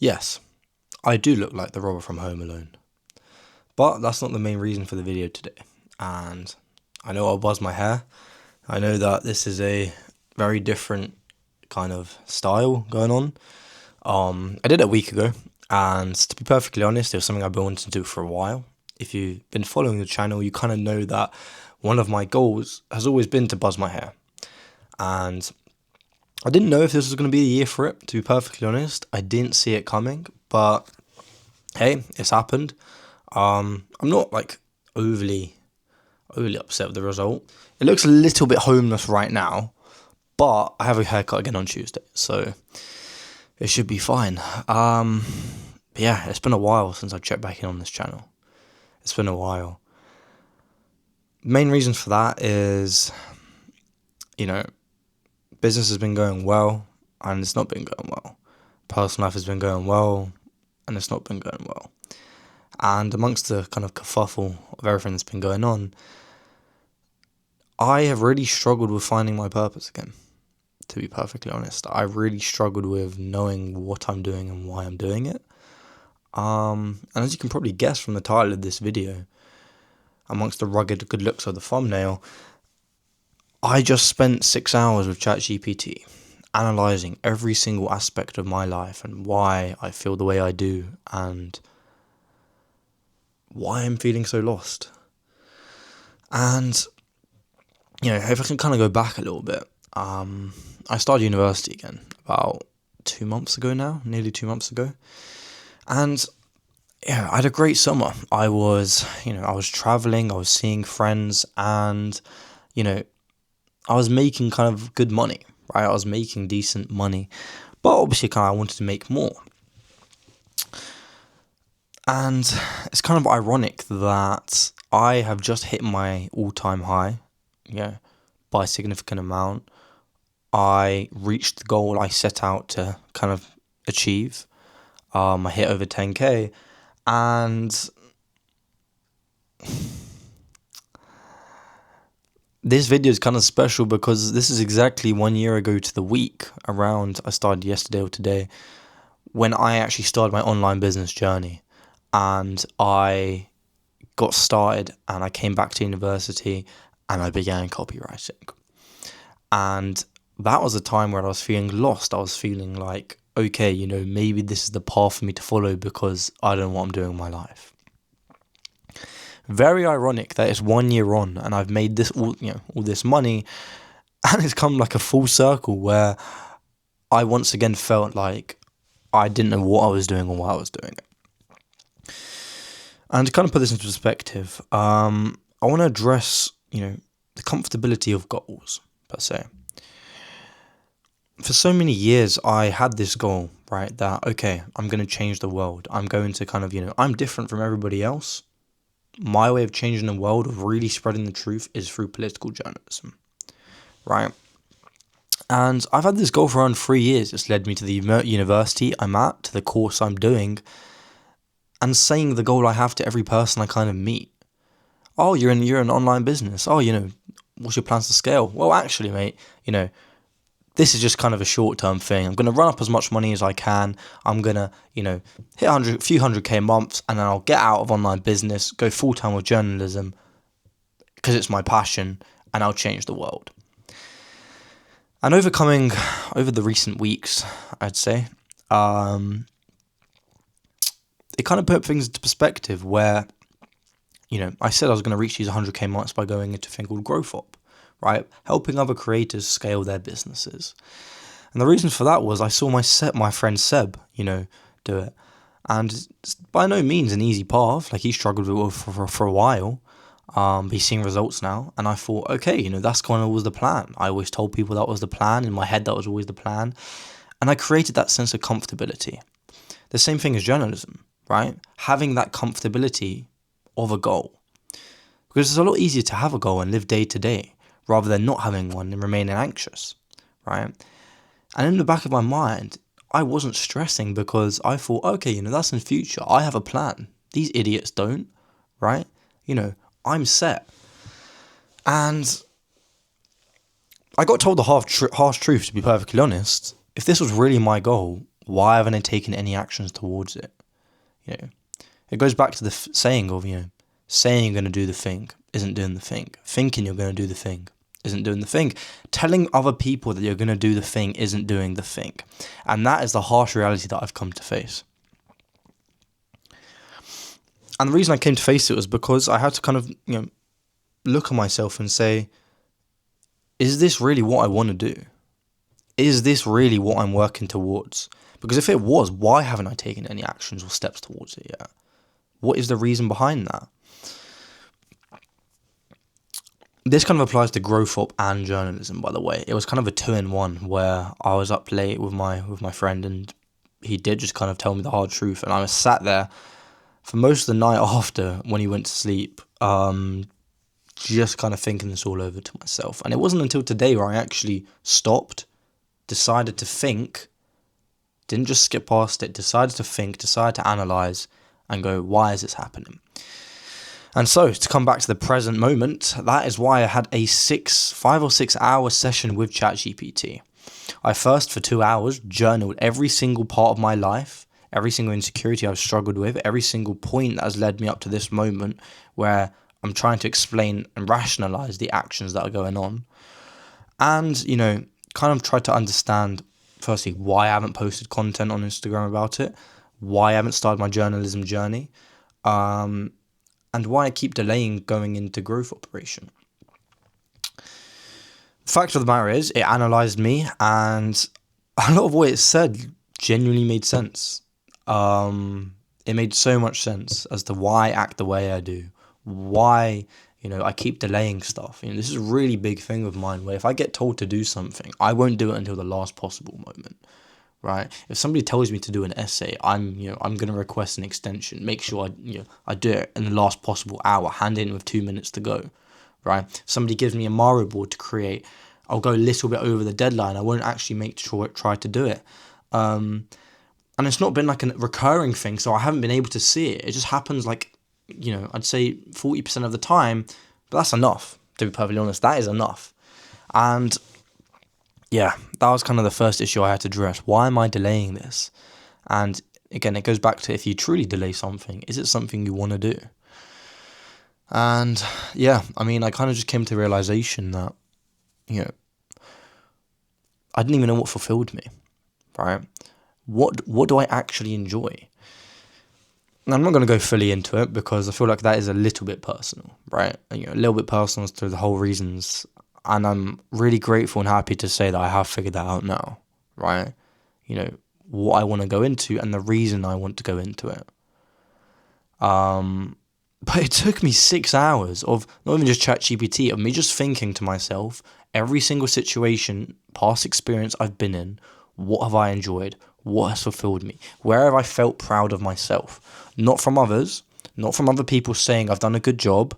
Yes, I do look like the robber from Home Alone. But that's not the main reason for the video today. And I know I'll buzz my hair. I know that this is a very different kind of style going on. I did it a week ago, and to be perfectly honest, it was something I've been wanting to do for a while. If you've been following the channel, you kind of know that one of my goals has always been to buzz my hair. And I didn't know if this was going to be the year for it, to be perfectly honest. I didn't see it coming, but hey, it's happened. I'm not like overly upset with the result. It looks a little bit homeless right now, but I have a haircut again on Tuesday, so it should be fine. But yeah, it's been a while since I've checked back in on this channel. It's been a while. Main reason for that is, business has been going well, and it's not been going well. Personal life has been going well, and it's not been going well. And amongst the kind of kerfuffle of everything that's been going on, I have really struggled with finding my purpose again, to be perfectly honest. I really struggled with knowing what I'm doing and why I'm doing it. And as you can probably guess from the title of this video, amongst the rugged good looks of the thumbnail, I just spent 6 hours with ChatGPT, analysing every single aspect of my life and why I feel the way I do and why I'm feeling so lost. And, if I can kind of go back a little bit, I started university again about 2 months ago now, nearly 2 months ago. And yeah, I had a great summer. I was traveling, I was seeing friends, and, I was making kind of good money, right? I was making decent money, but obviously I wanted to make more. And it's kind of ironic that I have just hit my all-time high, by a significant amount. I reached the goal I set out to kind of achieve. I hit over 10k, and this video is kind of special because this is exactly 1 year ago to the week, I started yesterday or today, when I actually started my online business journey. And I got started, and I came back to university, and I began copywriting. And that was a time where I was feeling lost. I was feeling like, okay, maybe this is the path for me to follow because I don't know what I'm doing in my life. Very ironic that it's 1 year on, and I've made this all this money, and it's come like a full circle where I once again felt like I didn't know what I was doing or why I was doing it. And to kind of put this into perspective, I want to address, the comfortability of goals, per se. For so many years, I had this goal, right, that, okay, I'm going to change the world. I'm going to kind of, I'm different from everybody else. My way of changing the world, of really spreading the truth, is through political journalism, right? And I've had this goal for around 3 years. It's led me to the university I'm at, to the course I'm doing, and saying the goal I have to every person I kind of meet. Oh, you're an online business. Oh, what's your plans to scale? Well, actually, mate, this is just kind of a short-term thing. I'm going to run up as much money as I can. I'm going to, hit a few 100k months, and then I'll get out of online business, go full-time with journalism, because it's my passion, and I'll change the world. And over the recent weeks, I'd say, it kind of put things into perspective where, I said I was going to reach these 100k marks by going into a thing called Growth Op, right? Helping other creators scale their businesses. And the reason for that was I saw my friend Seb, do it. And it's by no means an easy path. Like, he struggled with it for a while. But he's seeing results now. And I thought, okay, that's kind of was the plan. I always told people that was the plan. In my head, that was always the plan. And I created that sense of comfortability. The same thing as journalism, right? Having that comfortability of a goal. Because it's a lot easier to have a goal and live day to day rather than not having one and remaining anxious, right? And in the back of my mind, I wasn't stressing because I thought, okay, that's in future. I have a plan. These idiots don't, right? I'm set. And I got told the harsh truth, to be perfectly honest. If this was really my goal, Why haven't I taken any actions towards it? You know, it goes back to the saying of, saying you're going to do the thing isn't doing the thing. Thinking you're going to do the thing isn't doing the thing. Telling other people that you're going to do the thing isn't doing the thing. And that is the harsh reality that I've come to face. And the reason I came to face it was because I had to kind of, look at myself and say, is this really what I want to do? Is this really what I'm working towards? Because if it was, why haven't I taken any actions or steps towards it yet? What is the reason behind that? This kind of applies to growth up and journalism, by the way. It was kind of a 2-in-1 where I was up late with my friend, and he did just kind of tell me the hard truth, and I was sat there for most of the night after, when he went to sleep, just kind of thinking this all over to myself. And it wasn't until today where I actually stopped, decided to think, didn't just skip past it, decided to think, decided to analyse and go, why is this happening? And so, to come back to the present moment, that is why I had a 5 or 6 hour session with ChatGPT. I first, for 2 hours, journaled every single part of my life, every single insecurity I've struggled with, every single point that has led me up to this moment where I'm trying to explain and rationalise the actions that are going on. And, kind of try to understand, firstly, why I haven't posted content on Instagram about it, why I haven't started my journalism journey, and why I keep delaying going into growth operation. The fact of the matter is, it analysed me, and a lot of what it said genuinely made sense. It made so much sense as to why I act the way I do, why, I keep delaying stuff. This is a really big thing of mine, where if I get told to do something, I won't do it until the last possible moment. Right? If somebody tells me to do an essay, I'm going to request an extension. Make sure I do it in the last possible hour. Hand in with 2 minutes to go. Right? If somebody gives me a Mario board to create, I'll go a little bit over the deadline. I won't actually try to do it. And it's not been like a recurring thing, so I haven't been able to see it. It just happens like, I'd say 40% of the time, but that's enough. To be perfectly honest, that is enough. And yeah, that was kind of the first issue I had to address. Why am I delaying this? And again, it goes back to, if you truly delay something, is it something you want to do? And yeah, I kind of just came to the realization that, I didn't even know what fulfilled me, right? What do I actually enjoy? And I'm not going to go fully into it because I feel like that is a little bit personal, right? A little bit personal as to the whole reasons. And I'm really grateful and happy to say that I have figured that out now, right? What I want to go into and the reason I want to go into it. But it took me 6 hours of not even just ChatGPT, of me just thinking to myself, every single situation, past experience I've been in, what have I enjoyed? What has fulfilled me? Where have I felt proud of myself? Not from others, not from other people saying I've done a good job,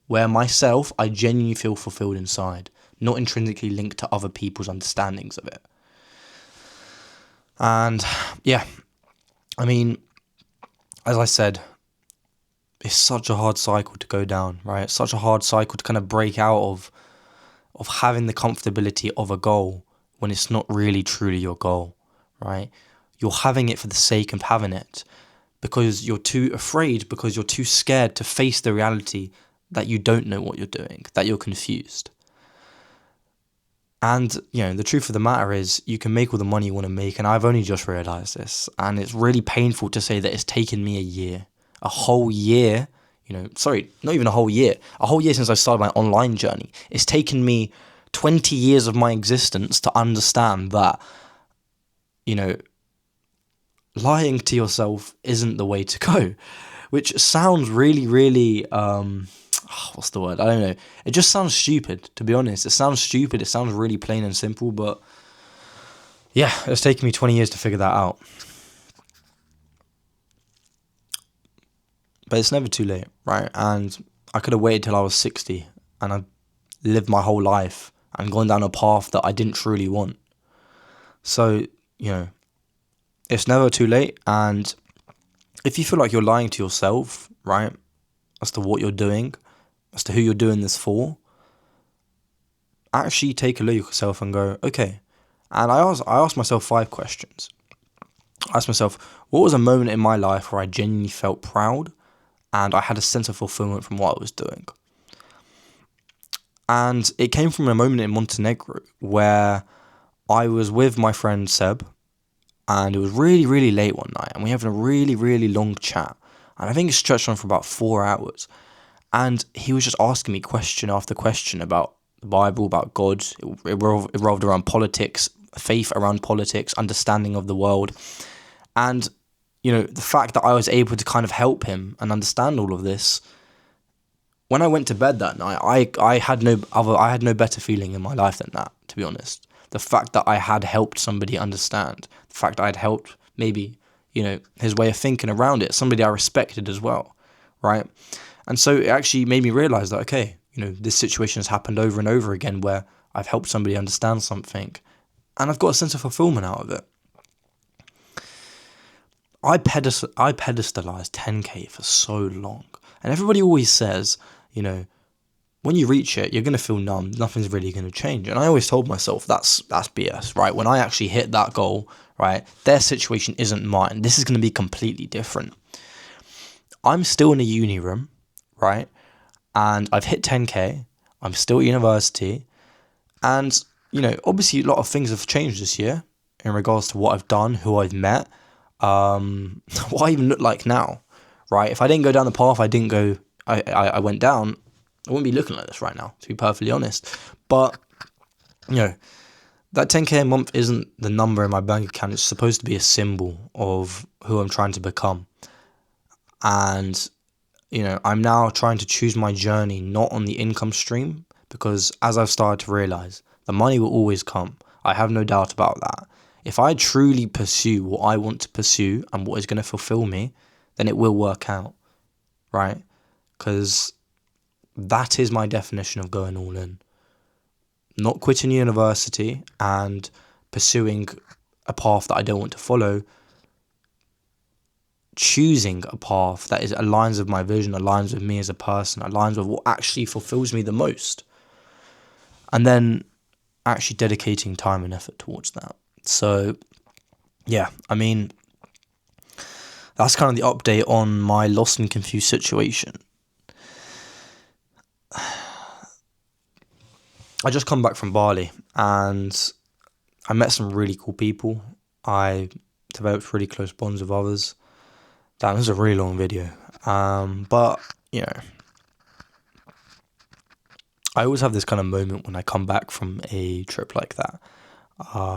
where myself, I genuinely feel fulfilled inside, not intrinsically linked to other people's understandings of it. And yeah, as I said, it's such a hard cycle to go down, right? It's such a hard cycle to kind of break out of having the comfortability of a goal when it's not really truly your goal, right? You're having it for the sake of having it because you're too afraid, because you're too scared to face the reality that you don't know what you're doing, that you're confused. And, the truth of the matter is you can make all the money you want to make, and I've only just realised this, and it's really painful to say that it's taken me a whole year, sorry, not even a whole year since I started my online journey. It's taken me 20 years of my existence to understand that, lying to yourself isn't the way to go, which sounds really, really, what's the word? I don't know. It just sounds stupid, to be honest. It sounds stupid. It sounds really plain and simple, but yeah, it's taken me 20 years to figure that out. But it's never too late, right? And I could have waited till I was 60 and I lived my whole life and gone down a path that I didn't truly want. So, it's never too late. And if you feel like you're lying to yourself, right, as to what you're doing, as to who you're doing this for, actually take a look at yourself and go, okay. And I asked myself 5 questions. I asked myself, what was a moment in my life where I genuinely felt proud and I had a sense of fulfillment from what I was doing? And it came from a moment in Montenegro where I was with my friend Seb, and it was really, really late one night, and we were having a really, really long chat. And I think it stretched on for about 4 hours. And he was just asking me question after question about the Bible, about God. It revolved around politics, faith around politics, understanding of the world. And, the fact that I was able to kind of help him and understand all of this, when I went to bed that night, I had no better feeling in my life than that, to be honest. The fact that I had helped somebody understand, the fact that I'd helped maybe, his way of thinking around it, somebody I respected as well, right? And so it actually made me realize that, okay, this situation has happened over and over again where I've helped somebody understand something and I've got a sense of fulfillment out of it. I pedestalized 10K for so long. And everybody always says, when you reach it, you're going to feel numb. Nothing's really going to change. And I always told myself that's BS, right? When I actually hit that goal, right, their situation isn't mine. This is going to be completely different. I'm still in a uni room, right? And I've hit 10K. I'm still at university. And, obviously a lot of things have changed this year in regards to what I've done, who I've met, what I even look like now, right? If I didn't go down the path I went down, I wouldn't be looking like this right now, to be perfectly honest. But, that 10K a month isn't the number in my bank account. It's supposed to be a symbol of who I'm trying to become. And, I'm now trying to choose my journey not on the income stream, because as I've started to realize, the money will always come. I have no doubt about that. If I truly pursue what I want to pursue and what is going to fulfill me, then it will work out, right? Because that is my definition of going all in. Not quitting university and pursuing a path that I don't want to follow. Choosing a path that aligns with my vision, aligns with me as a person, aligns with what actually fulfills me the most. And then actually dedicating time and effort towards that. So, yeah, that's kind of the update on my lost and confused situation. I just come back from Bali and I met some really cool people. I developed really close bonds with others. Damn, this is a really long video. But, I always have this kind of moment when I come back from a trip like that,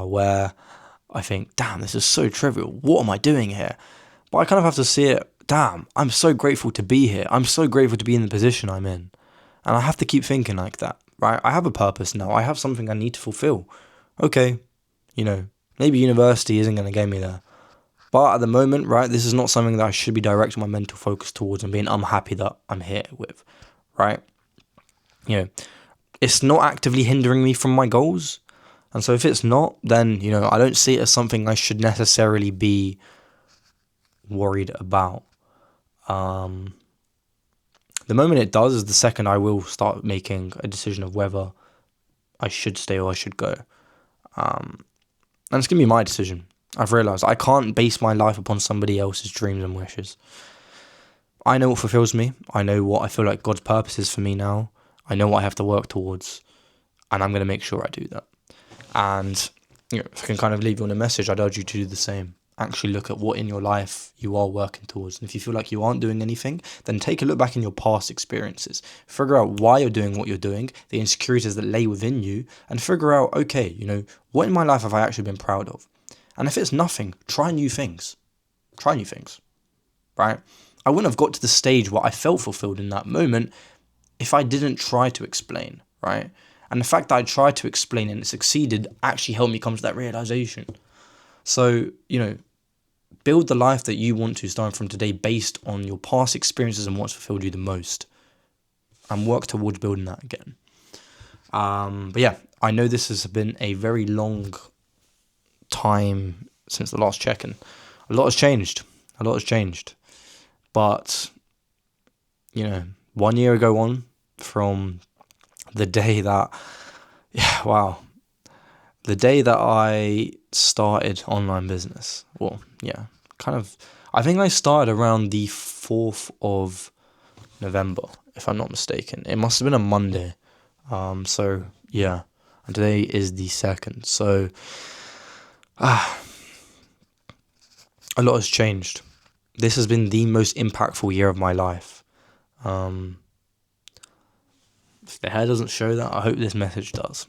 where I think, damn, this is so trivial. What am I doing here? But I kind of have to see it, damn, I'm so grateful to be here. I'm so grateful to be in the position I'm in. And I have to keep thinking like that, right? I have a purpose now. I have something I need to fulfill. Okay, maybe university isn't going to get me there. But at the moment, right, this is not something that I should be directing my mental focus towards and being unhappy that I'm here with, right? It's not actively hindering me from my goals. And so if it's not, then, I don't see it as something I should necessarily be worried about. The moment it does is the second I will start making a decision of whether I should stay or I should go. And it's going to be my decision. I've realised I can't base my life upon somebody else's dreams and wishes. I know what fulfills me. I know what I feel like God's purpose is for me now. I know what I have to work towards. And I'm going to make sure I do that. And if I can kind of leave you on a message, I'd urge you to do the same. Actually look at what in your life you are working towards. And if you feel like you aren't doing anything, then take a look back in your past experiences. Figure out why you're doing what you're doing, the insecurities that lay within you, and figure out, okay, what in my life have I actually been proud of? And if it's nothing, try new things. Try new things, right? I wouldn't have got to the stage where I felt fulfilled in that moment if I didn't try to explain, right? And the fact that I tried to explain and it succeeded actually helped me come to that realization. So, build the life that you want to starting from today based on your past experiences and what's fulfilled you the most. And work towards building that again. But yeah, I know this has been a very long time since the last check-in. A lot has changed. But, 1 year ago on from the day that, the day that I started online business. Well, yeah, kind of. I think I started around the 4th of November, if I'm not mistaken. It must have been a Monday. So yeah, and today is the 2nd. So a lot has changed. This has been the most impactful year of my life. If the hair doesn't show that, I hope this message does.